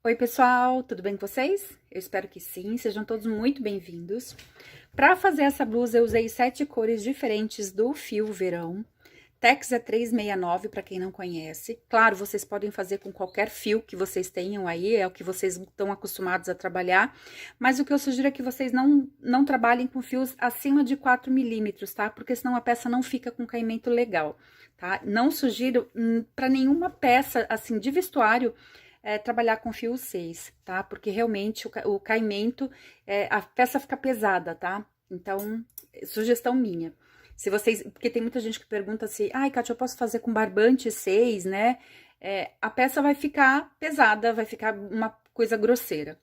Oi, pessoal, tudo bem com vocês? Eu espero que sim, sejam todos muito bem-vindos. Para fazer essa blusa, eu usei 7 cores diferentes do fio verão. Tex é 369, para quem não conhece. Claro, vocês podem fazer com qualquer fio que vocês tenham aí, é o que vocês estão acostumados a trabalhar. Mas o que eu sugiro é que vocês não trabalhem com fios acima de 4 milímetros, tá? Porque senão a peça não fica com caimento legal, tá? Não sugiro para nenhuma peça, assim, de vestuário, trabalhar com fio 6, tá? Porque realmente o caimento, a peça fica pesada, tá? Então, sugestão minha. Se vocês, porque tem muita gente que pergunta se, ai, Kátia, eu posso fazer com barbante 6, né? A peça vai ficar pesada, vai ficar uma coisa grosseira,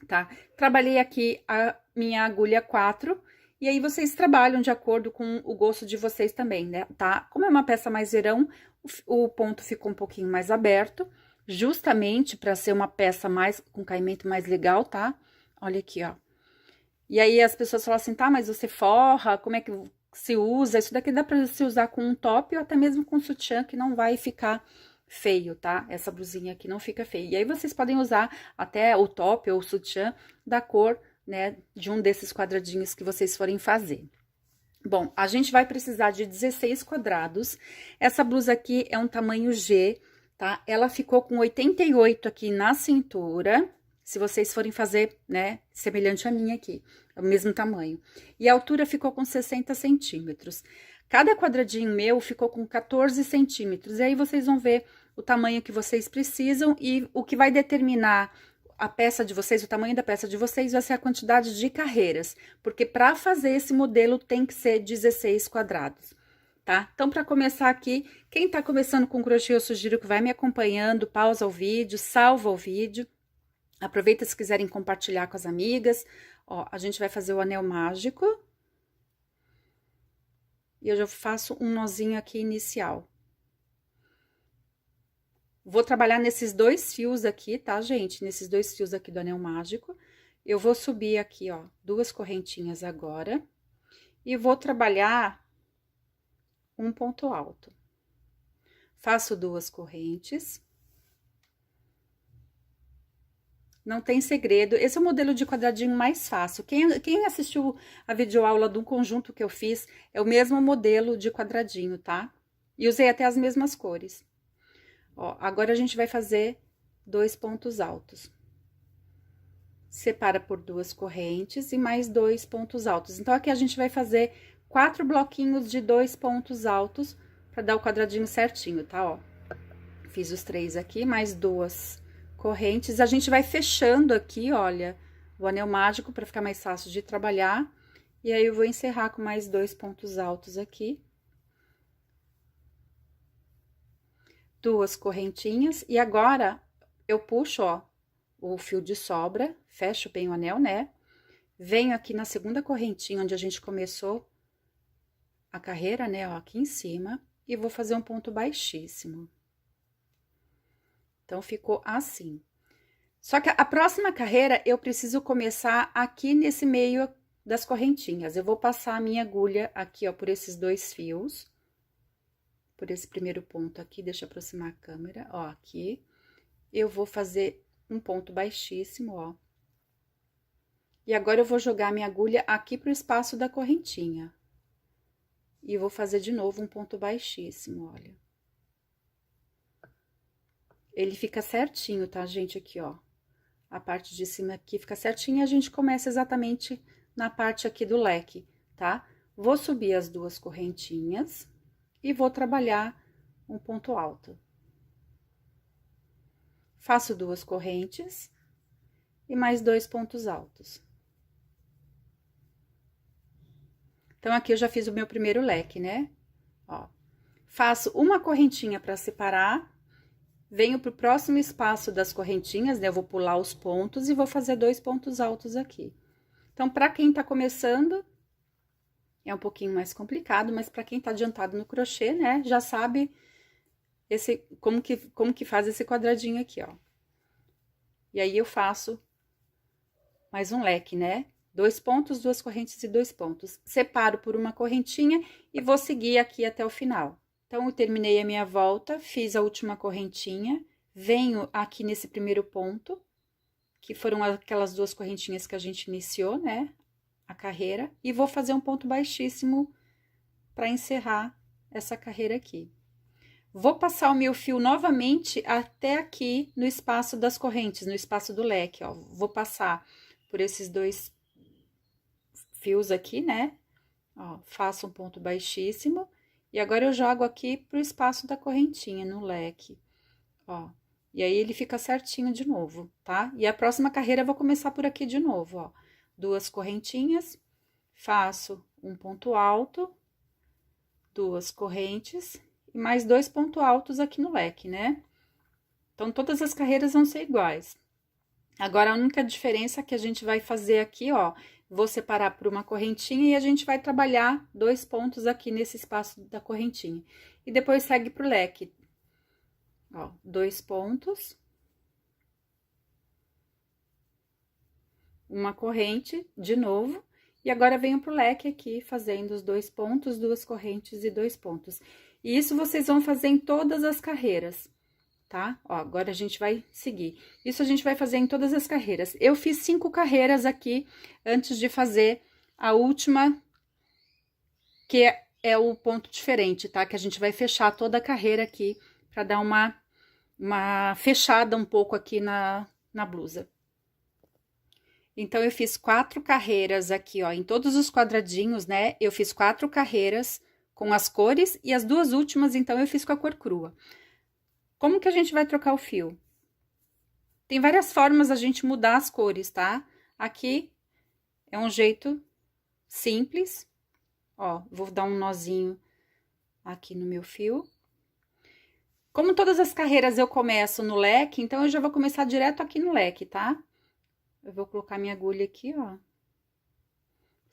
tá? Trabalhei aqui a minha agulha 4, e aí vocês trabalham de acordo com o gosto de vocês também, né? Tá? Como é uma peça mais verão, o ponto ficou um pouquinho mais aberto, justamente para ser uma peça mais com caimento mais legal, tá? Olha aqui, ó. E aí as pessoas falam assim, tá, mas você forra, como é que se usa? Isso daqui dá pra se usar com um top ou até mesmo com sutiã, que não vai ficar feio, tá? Essa blusinha aqui não fica feia. E aí vocês podem usar até o top ou o sutiã da cor, né, de um desses quadradinhos que vocês forem fazer. Bom, a gente vai precisar de 16 quadrados. Essa blusa aqui é um tamanho G, tá? Ela ficou com 88 aqui na cintura, se vocês forem fazer, né, semelhante a minha aqui, é o mesmo tamanho. E a altura ficou com 60 centímetros. Cada quadradinho meu ficou com 14 centímetros, e aí vocês vão ver o tamanho que vocês precisam e o que vai determinar a peça de vocês, o tamanho da peça de vocês vai ser a quantidade de carreiras, porque para fazer esse modelo tem que ser 16 quadrados, tá? Então, para começar aqui, quem tá começando com crochê, eu sugiro que vai me acompanhando, pausa o vídeo, salva o vídeo, aproveita se quiserem compartilhar com as amigas. Ó, a gente vai fazer o anel mágico. E eu já faço um nozinho aqui inicial. Vou trabalhar nesses 2 fios aqui, tá, gente? Nesses 2 fios aqui do anel mágico. Eu vou subir aqui, ó, 2 correntinhas agora. E vou trabalhar um ponto alto. Faço 2 correntes. Não tem segredo. Esse é o modelo de quadradinho mais fácil. Quem assistiu a videoaula do conjunto que eu fiz, é o mesmo modelo de quadradinho, tá? E usei até as mesmas cores. Ó, agora a gente vai fazer 2 pontos altos. Separa por 2 correntes e mais 2 pontos altos. Então, aqui a gente vai fazer 4 bloquinhos de 2 pontos altos para dar o quadradinho certinho, tá? Ó, fiz os 3 aqui, mais 2 correntes. A gente vai fechando aqui, olha, o anel mágico para ficar mais fácil de trabalhar. E aí, eu vou encerrar com mais 2 pontos altos aqui. 2 correntinhas, e agora eu puxo, ó, o fio de sobra, fecho bem o anel, né? Venho aqui na segunda correntinha, onde a gente começou a carreira, né, ó, aqui em cima, e vou fazer um ponto baixíssimo. Então, ficou assim. Só que a próxima carreira, eu preciso começar aqui nesse meio das correntinhas. Eu vou passar a minha agulha aqui, ó, por esses 2 fios. Por esse primeiro ponto aqui, deixa eu aproximar a câmera, ó, aqui. Eu vou fazer um ponto baixíssimo, ó. E agora, eu vou jogar minha agulha aqui pro espaço da correntinha. E vou fazer de novo um ponto baixíssimo, olha. Ele fica certinho, tá, gente? Aqui, ó. A parte de cima aqui fica certinho e a gente começa exatamente na parte aqui do leque, tá? Vou subir as 2 correntinhas. E vou trabalhar um ponto alto. Faço 2 correntes e mais 2 pontos altos. Então, aqui eu já fiz o meu primeiro leque, né? Ó, faço uma correntinha para separar, venho pro próximo espaço das correntinhas, né? Eu vou pular os pontos e vou fazer 2 pontos altos aqui. Então, para quem tá começando, é um pouquinho mais complicado, mas para quem tá adiantado no crochê, né, já sabe como que faz esse quadradinho aqui, ó. E aí, eu faço mais um leque, né? 2 pontos, 2 correntes e 2 pontos. Separo por uma correntinha e vou seguir aqui até o final. Então, eu terminei a minha volta, fiz a última correntinha, venho aqui nesse primeiro ponto, que foram aquelas duas correntinhas que a gente iniciou, né, a carreira, e vou fazer um ponto baixíssimo para encerrar essa carreira aqui. Vou passar o meu fio novamente até aqui no espaço das correntes, no espaço do leque, ó. Vou passar por esses dois fios aqui, né? Ó, faço um ponto baixíssimo e agora eu jogo aqui pro espaço da correntinha no leque, ó. E aí ele fica certinho de novo, tá? E a próxima carreira eu vou começar por aqui de novo, ó. Duas correntinhas, faço um ponto alto, duas correntes e mais dois pontos altos aqui no leque, né? Então, todas as carreiras vão ser iguais. Agora, a única diferença que a gente vai fazer aqui, ó, vou separar por uma correntinha e a gente vai trabalhar dois pontos aqui nesse espaço da correntinha. E depois segue pro leque. Ó, dois pontos. Uma corrente, de novo. E agora, venho pro leque aqui, fazendo os dois pontos, duas correntes e dois pontos. E isso vocês vão fazer em todas as carreiras, tá? Ó, agora a gente vai seguir. Isso a gente vai fazer em todas as carreiras. Eu fiz 5 carreiras aqui antes de fazer a última, que é o ponto diferente, tá? Que a gente vai fechar toda a carreira aqui, pra dar uma fechada um pouco aqui na blusa. Então, eu fiz 4 carreiras aqui, ó, em todos os quadradinhos, né? Eu fiz 4 carreiras com as cores e as duas últimas, então, eu fiz com a cor crua. Como que a gente vai trocar o fio? Tem várias formas a gente mudar as cores, tá? Aqui é um jeito simples. Ó, vou dar um nozinho aqui no meu fio. Como todas as carreiras eu começo no leque, então, eu já vou começar direto aqui no leque, tá? Eu vou colocar minha agulha aqui, ó.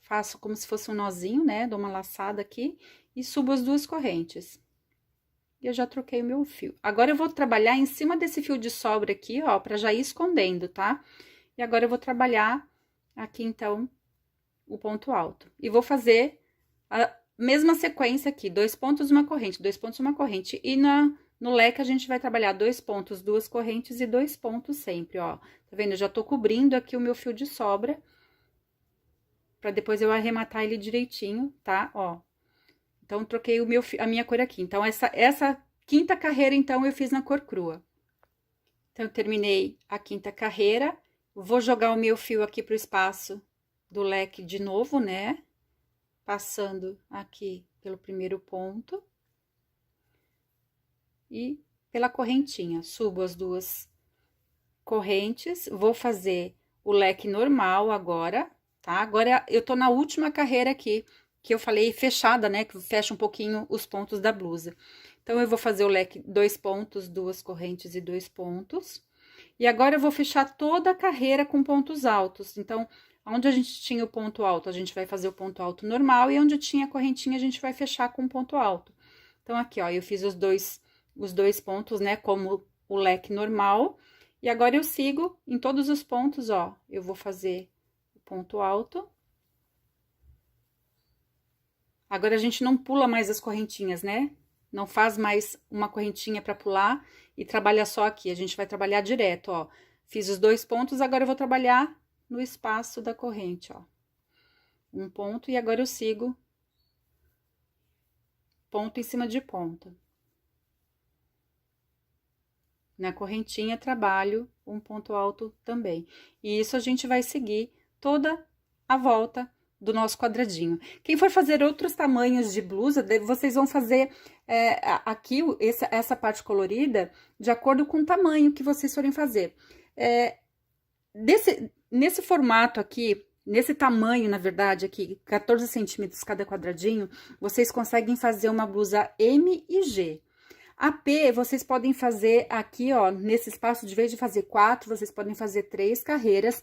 Faço como se fosse um nozinho, né? Dou uma laçada aqui e subo as duas correntes. E eu já troquei o meu fio. Agora, eu vou trabalhar em cima desse fio de sobra aqui, ó, pra já ir escondendo, tá? E agora, eu vou trabalhar aqui, então, o ponto alto. E vou fazer a mesma sequência aqui, 2 pontos, uma corrente, 2 pontos, uma corrente. E no leque, a gente vai trabalhar 2 pontos, 2 correntes e 2 pontos sempre, ó. Tá vendo? Eu já tô cobrindo aqui o meu fio de sobra, pra depois eu arrematar ele direitinho, tá? Ó. Então, troquei a minha cor aqui. Então, essa quinta carreira, então, eu fiz na cor crua. Então, eu terminei a quinta carreira, vou jogar o meu fio aqui pro espaço do leque de novo, né? Passando aqui pelo primeiro ponto. E pela correntinha, subo as duas correntes, vou fazer o leque normal agora, tá? Agora, eu tô na última carreira aqui, que eu falei fechada, né? Que fecha um pouquinho os pontos da blusa. Então, eu vou fazer o leque 2 pontos, 2 correntes e 2 pontos. E agora, eu vou fechar toda a carreira com pontos altos. Então, onde a gente tinha o ponto alto, a gente vai fazer o ponto alto normal. E onde tinha a correntinha, a gente vai fechar com ponto alto. Então, aqui, ó, eu fiz os dois pontos, né? Como o leque normal. E agora, eu sigo em todos os pontos, ó. Eu vou fazer o ponto alto. Agora, a gente não pula mais as correntinhas, né? Não faz mais uma correntinha pra pular e trabalha só aqui. A gente vai trabalhar direto, ó. Fiz os 2 pontos, agora eu vou trabalhar no espaço da corrente, ó. Um ponto e agora eu sigo ponto em cima de ponta. Na correntinha, trabalho um ponto alto também. E isso a gente vai seguir toda a volta do nosso quadradinho. Quem for fazer outros tamanhos de blusa, vocês vão fazer aqui essa parte colorida de acordo com o tamanho que vocês forem fazer. Nesse formato aqui, nesse tamanho, na verdade, aqui, 14 centímetros cada quadradinho, vocês conseguem fazer uma blusa M e G. A P, vocês podem fazer aqui, ó, nesse espaço, de vez de fazer 4, vocês podem fazer 3 carreiras.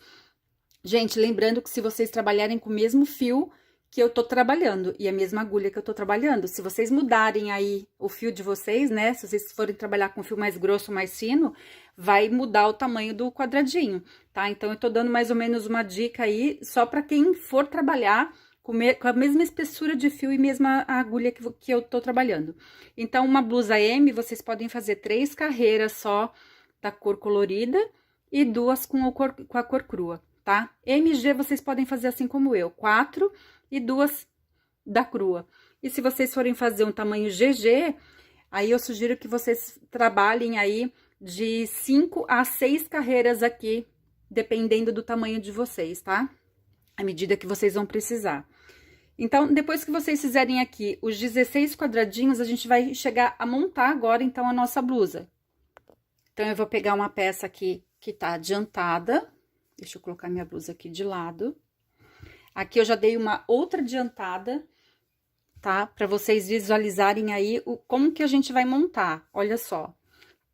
Gente, lembrando que se vocês trabalharem com o mesmo fio que eu tô trabalhando e a mesma agulha que eu tô trabalhando, se vocês mudarem aí o fio de vocês, né, se vocês forem trabalhar com fio mais grosso, mais fino, vai mudar o tamanho do quadradinho, tá? Então, eu tô dando mais ou menos uma dica aí, só pra quem for trabalhar com a mesma espessura de fio e mesma agulha que eu tô trabalhando. Então, uma blusa M, vocês podem fazer 3 carreiras só da cor colorida, e 2 com a cor crua, tá? MG vocês podem fazer assim como eu, 4 e 2 da crua. E se vocês forem fazer um tamanho GG, aí eu sugiro que vocês trabalhem aí de 5 a 6 carreiras aqui, dependendo do tamanho de vocês, tá? À medida que vocês vão precisar. Então, depois que vocês fizerem aqui os 16 quadradinhos, a gente vai chegar a montar agora, então, a nossa blusa. Então, eu vou pegar uma peça aqui que tá adiantada. Deixa eu colocar minha blusa aqui de lado. Aqui eu já dei uma outra adiantada, tá? Pra vocês visualizarem aí como que a gente vai montar, olha só.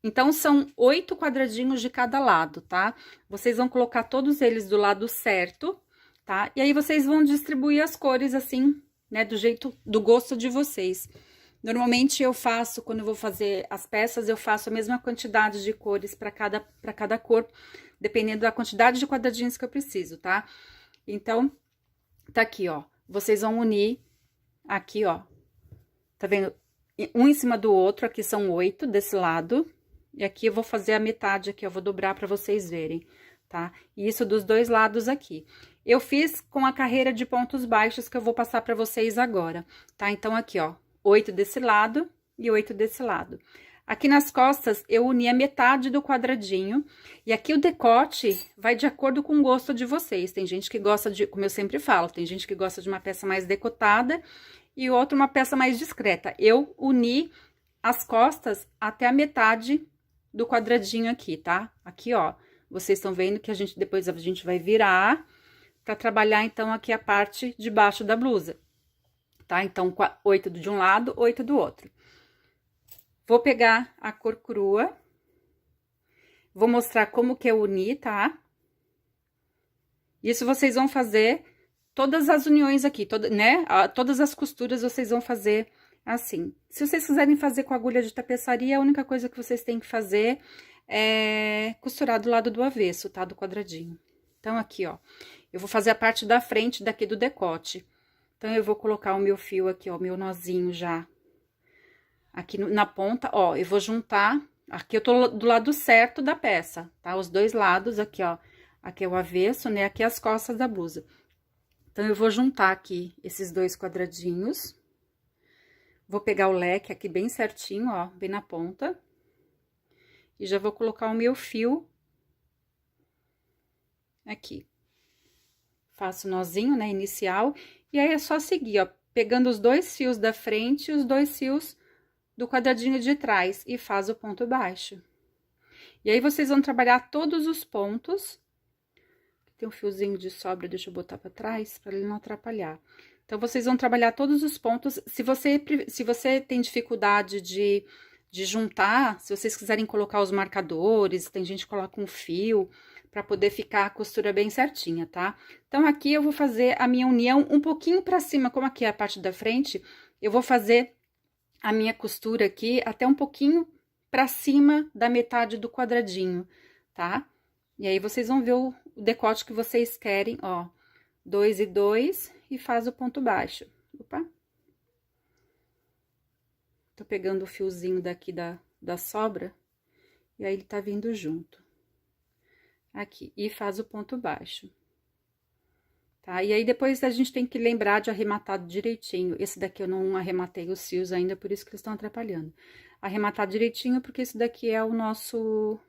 Então, são 8 quadradinhos de cada lado, tá? Vocês vão colocar todos eles do lado certo, tá? E aí, vocês vão distribuir as cores assim, né? Do jeito, do gosto de vocês. Normalmente, eu faço, quando eu vou fazer as peças, eu faço a mesma quantidade de cores para cada cor, dependendo da quantidade de quadradinhos que eu preciso, tá? Então, tá aqui, ó. Vocês vão unir aqui, ó. Tá vendo? Um em cima do outro, aqui são 8 desse lado. E aqui eu vou fazer a metade aqui, eu vou dobrar para vocês verem, tá? E isso dos dois lados aqui. Eu fiz com a carreira de pontos baixos que eu vou passar para vocês agora, tá? Então, aqui, ó, 8 desse lado e 8 desse lado. Aqui nas costas, eu uni a metade do quadradinho. E aqui o decote vai de acordo com o gosto de vocês. Tem gente que gosta de, como eu sempre falo, tem gente que gosta de uma peça mais decotada e outra uma peça mais discreta. Eu uni as costas até a metade do quadradinho aqui, tá? Aqui, ó, vocês estão vendo que depois a gente vai virar para trabalhar, então, aqui a parte de baixo da blusa, tá? Então, 8 de um lado, 8 do outro. Vou pegar a cor crua, vou mostrar como que eu uni, tá? Isso vocês vão fazer todas as uniões aqui, né? Todas as costuras vocês vão fazer assim. Se vocês quiserem fazer com agulha de tapeçaria, a única coisa que vocês têm que fazer é costurar do lado do avesso, tá? Do quadradinho. Então, aqui, ó, eu vou fazer a parte da frente daqui do decote. Então, eu vou colocar o meu fio aqui, ó, o meu nozinho já aqui na ponta, ó, eu vou juntar, aqui eu tô do lado certo da peça, tá? Os dois lados aqui, ó, aqui é o avesso, né? Aqui as costas da blusa. Então, eu vou juntar aqui esses dois quadradinhos. Vou pegar o leque aqui bem certinho, ó, bem na ponta. E já vou colocar o meu fio aqui. Faço o nozinho, né, inicial. E aí, é só seguir, ó, pegando os dois fios da frente e os dois fios do quadradinho de trás. E faz o ponto baixo. E aí, vocês vão trabalhar todos os pontos. Tem um fiozinho de sobra, deixa eu botar pra trás, pra ele não atrapalhar. Então, vocês vão trabalhar todos os pontos. Se você tem dificuldade de juntar, se vocês quiserem colocar os marcadores, tem gente que coloca um fio, para poder ficar a costura bem certinha, tá? Então, aqui eu vou fazer a minha união um pouquinho pra cima, como aqui é a parte da frente, eu vou fazer a minha costura aqui até um pouquinho pra cima da metade do quadradinho, tá? E aí, vocês vão ver o decote que vocês querem, ó. 2 e 2 e faz o ponto baixo. Opa! Tô pegando o fiozinho daqui da sobra, e aí ele tá vindo junto. Aqui, e faz o ponto baixo. Tá? E aí, depois a gente tem que lembrar de arrematar direitinho. Esse daqui eu não arrematei os fios ainda, por isso que eles estão atrapalhando. Arrematar direitinho, porque esse daqui é o nosso...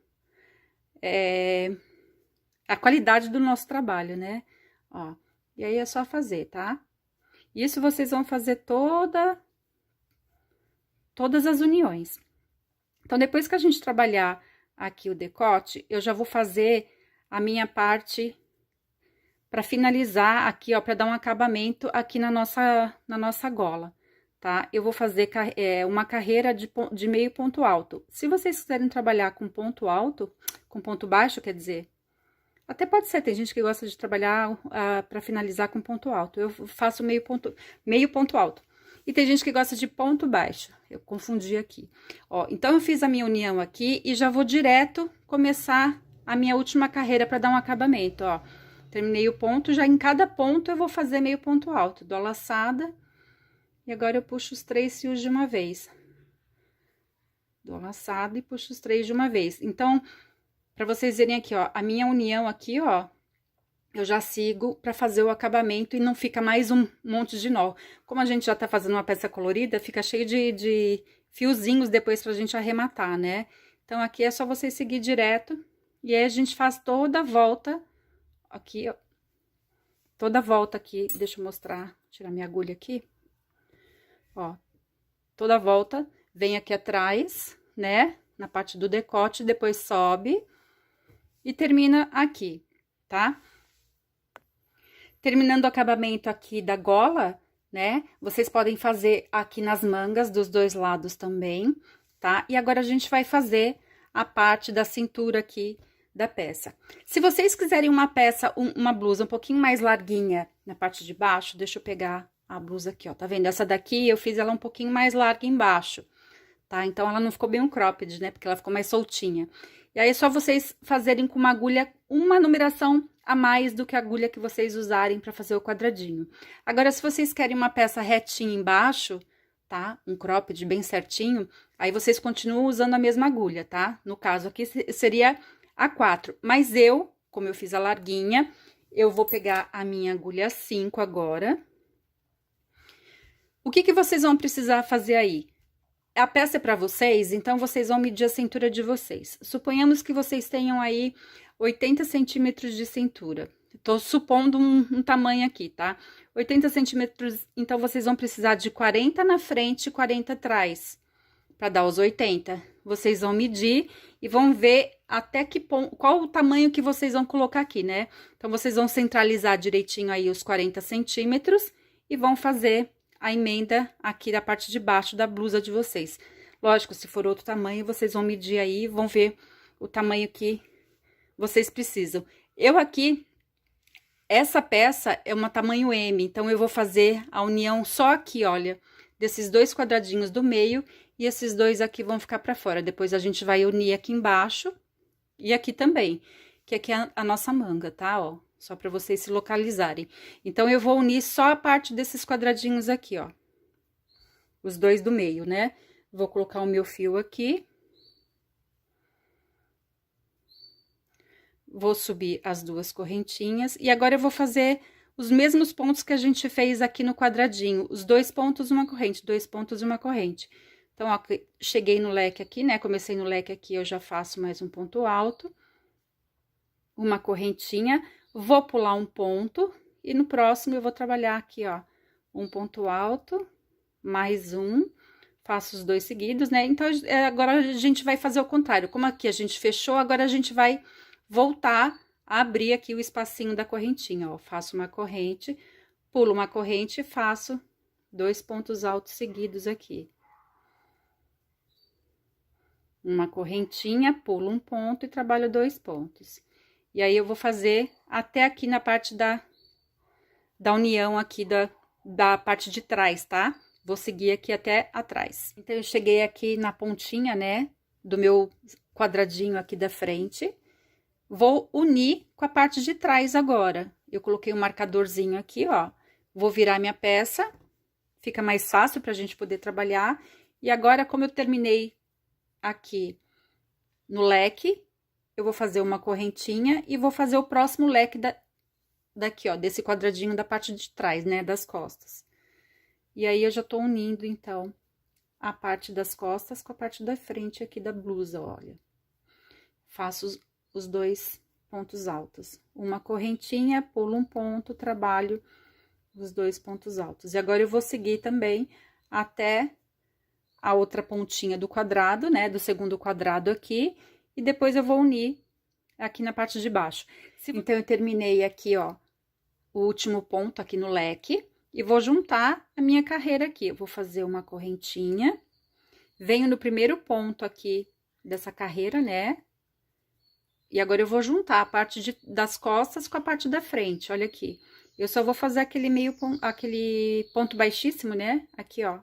a qualidade do nosso trabalho, né? Ó, e aí é só fazer, tá? Isso vocês vão fazer todas as uniões. Então, depois que a gente trabalhar aqui o decote, eu já vou fazer a minha parte para finalizar aqui, ó, para dar um acabamento aqui na nossa gola, tá? Eu vou fazer uma carreira de meio ponto alto. Se vocês quiserem trabalhar com ponto alto, com ponto baixo, quer dizer, até pode ser, tem gente que gosta de trabalhar para finalizar com ponto alto. Eu faço meio ponto alto. E tem gente que gosta de ponto baixo. Eu confundi aqui. Ó, então, eu fiz a minha união aqui e já vou direto começar a minha última carreira para dar um acabamento, ó. Terminei o ponto, já em cada ponto eu vou fazer meio ponto alto. Dou a laçada e agora eu puxo os 3 fios de uma vez. Dou a laçada e puxo os 3 de uma vez. Então, Pra vocês verem aqui, ó, a minha união aqui, ó, eu já sigo pra fazer o acabamento e não fica mais um monte de nó. Como a gente já tá fazendo uma peça colorida, fica cheio de fiozinhos depois pra gente arrematar, né? Então, aqui é só vocês seguir direto e aí a gente faz toda a volta aqui, ó. Toda a volta aqui, deixa eu mostrar, tirar minha agulha aqui. Ó, toda a volta, vem aqui atrás, né? Na parte do decote, depois sobe e termina aqui, tá? Terminando o acabamento aqui da gola, né? Vocês podem fazer aqui nas mangas dos dois lados também, tá? E agora a gente vai fazer a parte da cintura aqui da peça. Se vocês quiserem uma peça, uma blusa um pouquinho mais larguinha na parte de baixo, deixa eu pegar a blusa aqui, ó, tá vendo? Essa daqui eu fiz ela um pouquinho mais larga embaixo, tá? Então, ela não ficou bem um cropped, né? Porque ela ficou mais soltinha. E aí, é só vocês fazerem com uma agulha, uma numeração a mais do que a agulha que vocês usarem pra fazer o quadradinho. Agora, se vocês querem uma peça retinha embaixo, tá? Um cropped bem certinho, aí vocês continuam usando a mesma agulha, tá? No caso aqui, seria a 4. Mas eu, como eu fiz a larguinha, eu vou pegar a minha agulha 5 agora. O que que vocês vão precisar fazer aí? A peça é para vocês, então vocês vão medir a cintura de vocês. Suponhamos que vocês tenham aí 80 centímetros de cintura. Tô supondo um tamanho aqui, tá? 80 centímetros, então vocês vão precisar de 40 na frente e 40 atrás, para dar os 80. Vocês vão medir e vão ver até que ponto, qual o tamanho que vocês vão colocar aqui, né? Então, vocês vão centralizar direitinho aí os 40 centímetros e vão fazer a emenda aqui da parte de baixo da blusa de vocês. Lógico, se for outro tamanho, vocês vão medir aí e vão ver o tamanho que vocês precisam. Eu aqui, essa peça é uma tamanho M, então eu vou fazer a união só aqui, olha, desses dois quadradinhos do meio e esses dois aqui vão ficar pra fora. Depois a gente vai unir aqui embaixo e aqui também, que aqui é a nossa manga, tá, ó? Só pra vocês se localizarem. Então, eu vou unir só a parte desses quadradinhos aqui, ó. Os dois do meio, né? Vou colocar o meu fio aqui. Vou subir as duas correntinhas. E agora, eu vou fazer os mesmos pontos que a gente fez aqui no quadradinho. Os 2 pontos, uma corrente, 2 pontos e uma corrente. Então, ó, cheguei no leque aqui, né? Comecei no leque aqui, eu já faço mais um ponto alto. Uma correntinha. Vou pular um ponto e no próximo eu vou trabalhar aqui, ó, um ponto alto, mais um, faço os dois seguidos, né? Então, agora a gente vai fazer o contrário. Como aqui a gente fechou, agora a gente vai voltar a abrir aqui o espacinho da correntinha, ó. Faço uma corrente, pulo uma corrente e faço 2 pontos altos seguidos aqui. Uma correntinha, pulo um ponto e trabalho 2 pontos. E aí, eu vou fazer até aqui na parte da união aqui da parte de trás, tá? Vou seguir aqui até atrás. Então, eu cheguei aqui na pontinha, né, do meu quadradinho aqui da frente. Vou unir com a parte de trás agora. Eu coloquei um marcadorzinho aqui, ó. Vou virar minha peça, fica mais fácil pra gente poder trabalhar. E agora, como eu terminei aqui no leque, eu vou fazer uma correntinha e vou fazer o próximo leque daqui, ó, desse quadradinho da parte de trás, né, das costas. E aí, eu já tô unindo, então, a parte das costas com a parte da frente aqui da blusa, olha. Faço os 2 pontos altos. Uma correntinha, pulo um ponto, trabalho os 2 pontos altos. E agora, eu vou seguir também até a outra pontinha do quadrado, né, do segundo quadrado aqui. E depois eu vou unir aqui na parte de baixo. Então, eu terminei aqui, ó, o último ponto aqui no leque. E vou juntar a minha carreira aqui. Eu vou fazer uma correntinha. Venho no primeiro ponto aqui dessa carreira, né? E agora, eu vou juntar a parte das costas com a parte da frente, olha aqui. Eu só vou fazer aquele ponto baixíssimo, né? Aqui, ó.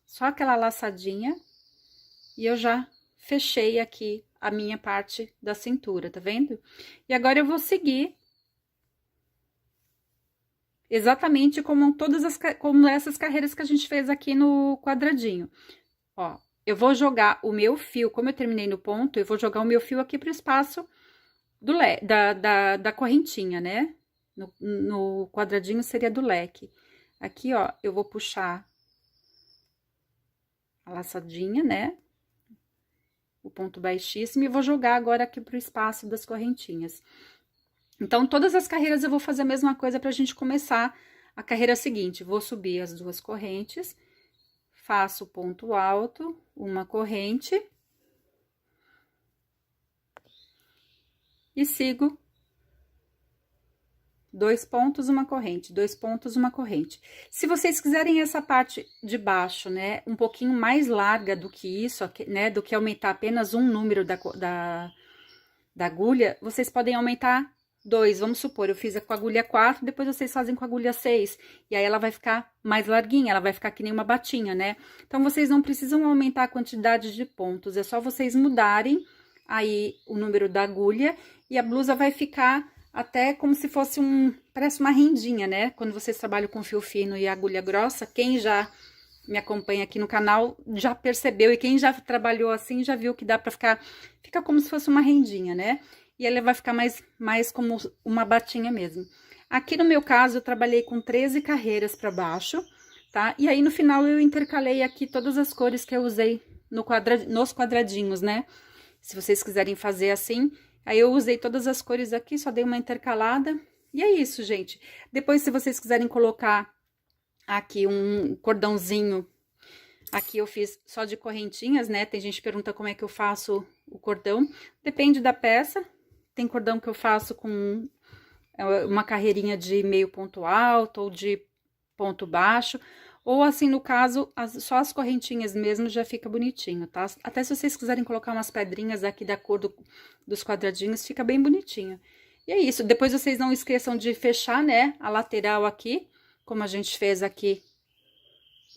Só aquela laçadinha. E eu já fechei aqui a minha parte da cintura, tá vendo? E agora, eu vou seguir exatamente como essas carreiras que a gente fez aqui no quadradinho. Ó, eu vou jogar o meu fio, como eu terminei no ponto, eu vou jogar o meu fio aqui pro espaço da correntinha, né? No quadradinho seria do leque. Aqui, ó, eu vou puxar a laçadinha, né? O ponto baixíssimo, e vou jogar agora aqui pro espaço das correntinhas. Então, todas as carreiras eu vou fazer a mesma coisa pra gente começar a carreira seguinte. Vou subir as duas correntes, faço ponto alto, uma corrente. E sigo 2 pontos, uma corrente, 2 pontos, uma corrente. Se vocês quiserem essa parte de baixo, né, um pouquinho mais larga do que isso, né, do que aumentar apenas um número da agulha, vocês podem aumentar 2, vamos supor, eu fiz com a agulha 4, depois vocês fazem com a agulha 6, e aí ela vai ficar mais larguinha, ela vai ficar que nem uma batinha, né? Então, vocês não precisam aumentar a quantidade de pontos, é só vocês mudarem aí o número da agulha, e a blusa vai ficar até como se fosse parece uma rendinha, né? Quando vocês trabalham com fio fino e agulha grossa, quem já me acompanha aqui no canal já percebeu, e quem já trabalhou assim já viu que dá pra fica como se fosse uma rendinha, né? E ela vai ficar mais como uma batinha mesmo. Aqui no meu caso, eu trabalhei com 13 carreiras pra baixo, tá? E aí, no final, eu intercalei aqui todas as cores que eu usei nos quadradinhos, né? Se vocês quiserem fazer assim, aí eu usei todas as cores aqui, só dei uma intercalada. E é isso, gente. Depois, se vocês quiserem colocar aqui um cordãozinho, aqui eu fiz só de correntinhas, né? Tem gente que pergunta como é que eu faço o cordão. Depende da peça. Tem cordão que eu faço com uma carreirinha de meio ponto alto ou de ponto baixo. Ou assim, no caso, só as correntinhas mesmo já fica bonitinho, tá? Até se vocês quiserem colocar umas pedrinhas aqui da cor dos quadradinhos, fica bem bonitinho. E é isso. Depois vocês não esqueçam de fechar, né, a lateral aqui, como a gente fez aqui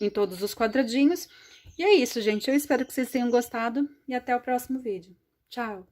em todos os quadradinhos. E é isso, gente. Eu espero que vocês tenham gostado e até o próximo vídeo. Tchau!